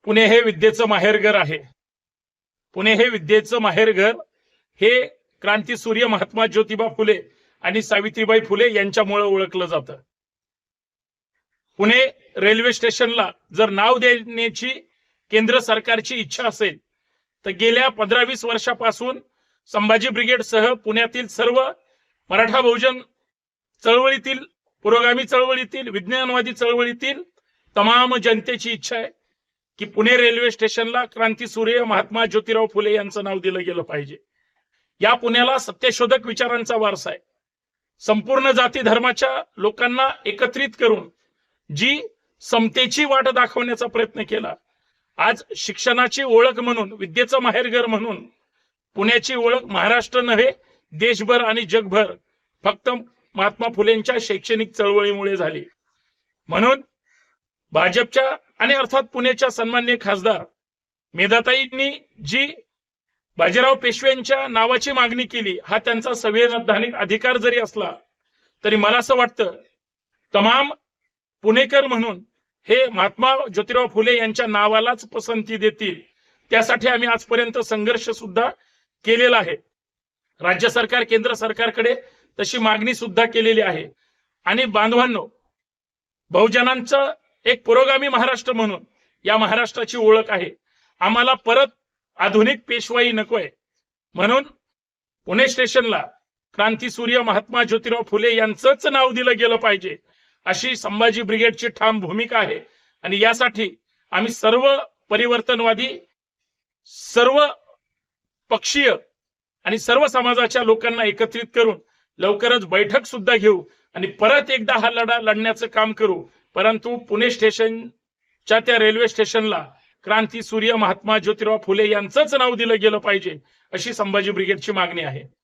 पुणे हे विद्येचं माहेरघर आहे. पुणे हे विद्येचं माहेरघर हे क्रांतीसूर्य महात्मा ज्योतिबा फुले आणि सावित्रीबाई फुले यांच्यामुळे ओळखलं जातं. पुणे रेल्वे स्टेशनला जर नाव देण्याची केंद्र सरकारची इच्छा असेल तर गेल्या 15-20 वर्षापासून संभाजी ब्रिगेडसह पुण्यातील सर्व मराठा बहुजन चळवळीतील, पुरोगामी चळवळीतील, विज्ञानवादी चळवळीतील तमाम जनतेची इच्छा आहे की पुणे रेल्वे स्टेशनला क्रांतीसूर्य महात्मा ज्योतिराव फुले यांचं नाव दिलं गेलं पाहिजे. या पुण्याला सत्यशोधक विचारांचा वारसा आहे. संपूर्ण जाती धर्माच्या लोकांना एकत्रित करून जी समतेची वाट दाखवण्याचा प्रयत्न केला. आज शिक्षणाची ओळख म्हणून, विद्येचं माहेरघर म्हणून पुण्याची ओळख महाराष्ट्र नव्हे देशभर आणि जगभर फक्त महात्मा फुलेंच्या शैक्षणिक चळवळीमुळे झाली. म्हणून भाजपच्या आणि अर्थात पुण्याच्या सन्माननीय खासदार मेधाताईंनी जी बाजीराव पेशव्यांच्या नावाची मागणी केली, हा त्यांचा संवैधानिक अधिकार जरी असला तरी मला असं वाटतं तमाम पुणेकर म्हणून हे महात्मा ज्योतिराव फुले यांच्या नावालाच पसंती देतील. त्यासाठी आम्ही आजपर्यंत संघर्ष सुद्धा केलेला आहे. राज्य सरकार, केंद्र सरकारकडे तशी मागणी सुद्धा केलेली आहे. आणि बांधवांनो, बहुजनांचं एक पुरोगामी महाराष्ट्र म्हणून या महाराष्ट्राची ओळख आहे. आम्हाला परत आधुनिक पेशवाई नकोय. म्हणून पुणे स्टेशनला क्रांतीसूर्य महात्मा ज्योतिराव फुले यांचंच नाव दिलं गेलं पाहिजे अशी संभाजी ब्रिगेडची ठाम भूमिका आहे. आणि यासाठी आम्ही सर्व परिवर्तनवादी, सर्व पक्षीय आणि सर्व समाजाच्या लोकांना एकत्रित करून लवकरच बैठक सुद्धा घेऊ आणि परत एकदा हा लढा लढण्याचं काम करू. परंतु पुणे स्टेशनच्या त्या रेल्वे स्टेशनला क्रांतीसूर्य महात्मा ज्योतिराव फुले यांचंच नाव दिलं गेलं पाहिजे अशी संभाजी ब्रिगेडची मागणी आहे.